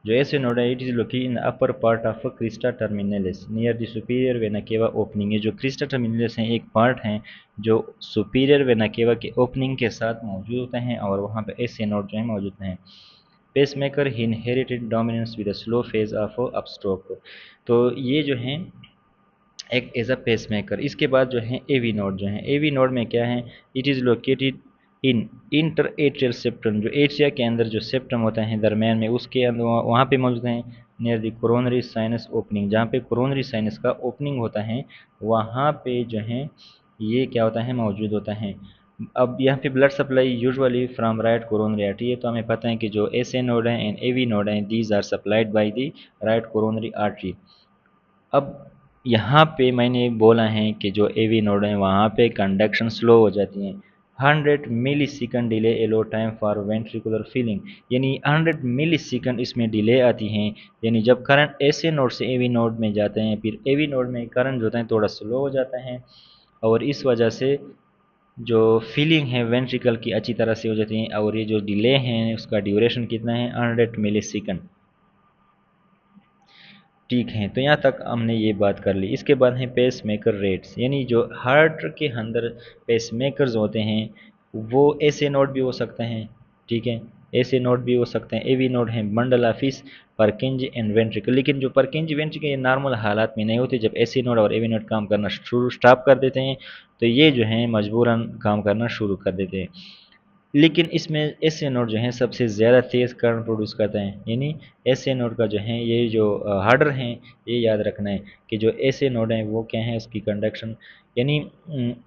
जो ऐसे नोड है, it is located in upper part of Crysta terminalis near the superior vena cava opening. है जो Crysta terminalis है एक पार्ट है जो सुपीरियर वेना केवा के ओपनिंग के साथ मौजूद होते हैं और वहाँ पे ऐसे नोड जो है मौजूद हैं। Pacemaker inherited dominance with slow phase of upstroke. तो ये जो है एक एज अ पेसमेकर। इसके बाद जो है एवी नोड जो है, एवी नोड में क्या है, it is located in inter atrial septum. जो एट्रिया के अंदर जो सेप्टम होता है दरमियान में, उसके अंदर वहाँ पे मौजूद हैं near the coronary sinus opening. जहाँ पे कोरोनरी साइनस का ओपनिंग होता है वहाँ पे जो है ये क्या होता है, मौजूद होता है। अब यहाँ पे blood supply usually from right coronary artery है, तो हमें पता है कि जो एस नोड है एंड एवी नोड है these are supplied by the right coronary artery. अब यहाँ पे मैंने बोला है कि जो एवी नोड है वहाँ पे कंडक्शन स्लो हो जाती है। 100 millisecond delay allow time for ventricular filling, यानी 100 मिली सेकेंड इसमें डिले आती है। यानी जब करंट ऐसे नोड से एवी नोड में जाते हैं, फिर एवी नोड में करंट जो होता है थोड़ा स्लो हो जाता है और इस वजह से जो फीलिंग है वेंट्रिकल की अच्छी तरह से हो जाती है। और ये जो डिले है उसका ड्यूरेशन कितना है, 100 मिली सेकेंड। ठीक है, तो यहाँ तक हमने ये बात कर ली। इसके बाद है पेस मेकर रेट्स, यानी जो हार्ट के अंदर पेस मेकर्स होते हैं वो ऐसे नोड भी हो सकते हैं। ठीक है, ऐसे नोड भी हो सकते हैं। एवी नोड है बंडल ऑफिस परकिंज एंड वेंट्रिकल। लेकिन जो परकिंज वेंट्रिकल ये नॉर्मल हालात में नहीं होते, जब एसी नोड और एवी नोड काम करना शुरू स्टॉप कर देते हैं तो ये जो है मजबूरन काम करना शुरू कर देते हैं। लेकिन इसमें एस ए नोड जो है सबसे ज़्यादा तेज़ करंट प्रोड्यूस करता है। यानी एस ए नोड का जो है ये जो हार्डर हैं, ये याद रखना है कि जो एस ए नोड है वो क्या है, उसकी कंडक्शन यानी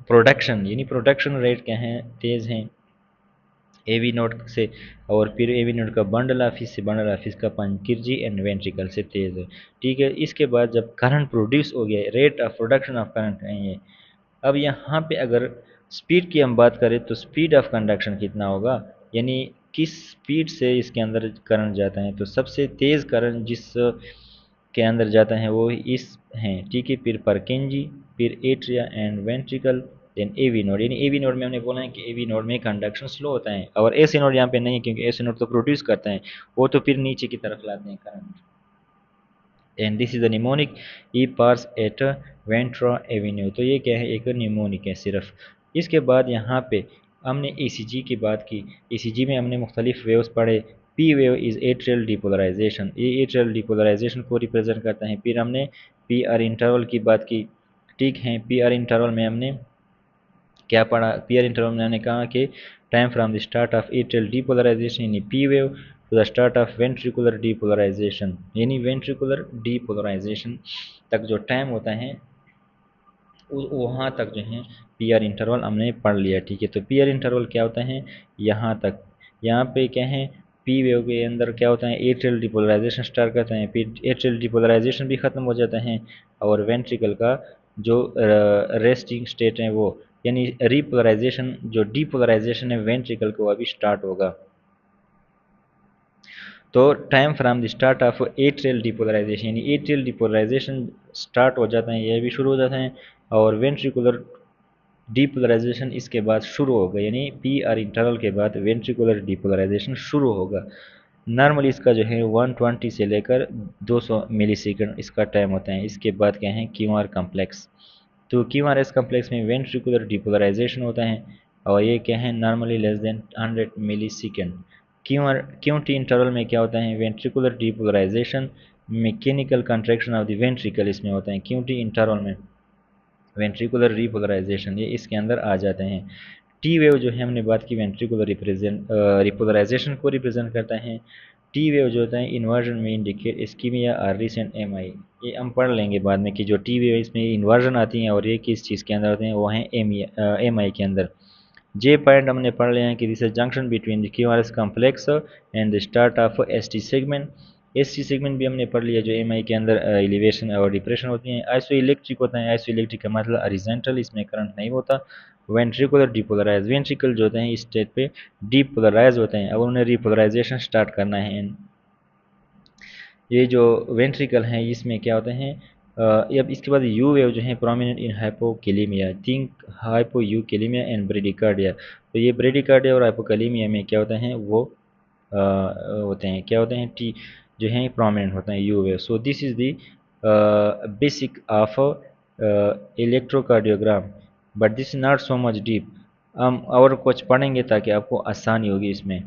प्रोडक्शन रेट क्या है, तेज़ हैं एवी नोड से। और फिर एवी नोड का बंडल ऑफिस से बंडल ऑफिस का पंकिर्जी एंड वेंट्रिकल से तेज़ है। ठीक है, इसके बाद जब करंट प्रोड्यूस हो गया, rate of production of current है ये। अब यहाँ पे अगर स्पीड की हम बात करें तो स्पीड ऑफ कंडक्शन कितना होगा, यानी किस स्पीड से इसके अंदर करंट जाता है। तो सबसे तेज़ करंट जिस के अंदर जाता है वो इस हैं। ठीक है, फिर परकिंजी, फिर atria and ventricle, then AV node. यानी एवी नोड में हमने बोला है कि एवी नोड में कंडक्शन स्लो होता है और एसी नोड यहाँ पे नहीं है, क्योंकि एसी नोड तो प्रोड्यूस करता है, वो तो फिर नीचे की तरफ लाते हैं current. And this is the mnemonic E pars at ventra avenue. तो ये क्या है, एक निमोनिक है सिर्फ। इसके बाद यहाँ पे हमने ईसीजी की बात की। ईसीजी में हमने मुख्तलिफ वेव्स पढ़े। P wave is atrial depolarization, ये एट्रियल डिपोलराइजेशन को रिप्रेजेंट करता है। फिर हमने पी आर इंटरवल की बात की। ठीक है, पी आर इंटरवल में हमने क्या पढ़ा, पी आर इंटरवल में हमने कहा कि time from the start of atrial depolarisation यानी P wave to the start of ventricular depolarisation, यानी वेंट्रिकुलर डिपोलराइजेशन तक जो टाइम होता है वहाँ तक जो है पी आर इंटरवल हमने पढ़ लिया। ठीक है, तो पी आर इंटरवल क्या होता है, यहाँ तक। यहाँ पे क्या है, पी वेव के अंदर क्या होता है, एट्रियल डिपोलराइजेशन स्टार्ट करते हैं, फिर एट्रियल डिपोलराइजेशन भी ख़त्म हो जाता है और वेंट्रिकल का जो रेस्टिंग स्टेट है वो, यानी रिपोलराइजेशन, जो डिपोलराइजेशन है वेंट्रिकल को अभी स्टार्ट होगा। तो time from the start of atrial depolarisation, यानी एट्रियल डिपोलराइजेशन स्टार्ट हो जाता है, ये भी शुरू हो जाता है और वेंट्रिकुलर डीपोलराइजेशन इसके बाद शुरू होगा, यानी पी आर इंटरवल के बाद वेंट्रिकुलर डीपोलराइजेशन शुरू होगा। नॉर्मली इसका जो है 120 से लेकर 200 मिली सेकेंड इसका टाइम होता है। इसके बाद क्या है, क्यू आर कम्प्लेक्स। तो क्यू आर एस कम्प्लेक्स में वेंट्रिकुलर डीपोलराइजेशन होता है और ये क्या है, normally less than 100 millisecond. Q T interval में क्या होता है, ventricular depolarization, mechanical contraction of the ventricle इसमें होता है क्यू टी इंटरवल में। वेंट्रिकुलर रिपोलराइजेशन ये इसके अंदर आ जाते हैं। टी वेव जो है हमने बात की वेंट्रिकुलर रिपोलराइजेशन को रिप्रेजेंट करता है। टी वेव जो होता है इन्वर्जन में इंडिकेट इस्कीमिया और रिसेंट एम आई, ये हम पढ़ लेंगे बाद में कि जो टी वेव इसमें इन्वर्जन आती हैं और ये किस चीज़ के अंदर होते हैं, वो हैं एम आई के अंदर। जे पॉइंट हमने पढ़ लिया है कि this is junction between the Q R S complex and the start of S T segment. S T segment भी हमने पढ़ लिया जो एम आई के अंदर एलिवेशन और डिप्रेशन होती हैं। आइसो इलेक्ट्रिक होता है, आइसो इलेक्ट्रिक का मतलब हॉरिजॉन्टल, इसमें करंट नहीं होता। वेंट्रिकुलर डिपोलराइज, वेंट्रिकल जो होते हैं इस स्टेट पे डिपोलराइज होते हैं, अब उन्हें रिपोलराइजेशन स्टार्ट करना है। ये जो वेंट्रिकल हैं इसमें क्या होते हैं, अब इसके बाद यू वेव जो है prominent in hypokalaemia, think hypokalaemia and bradycardia. तो ये ब्रेडिकार्डिया और हाइपोकेलेमिया में क्या होते हैं, वो होते हैं, क्या होते हैं, टी जो हैं प्रोमिनेंट होते हैं you wave. So this is the basic of electrocardiogram, but this not so much deep. हम और कुछ पढ़ेंगे ताकि आपको आसानी होगी इसमें।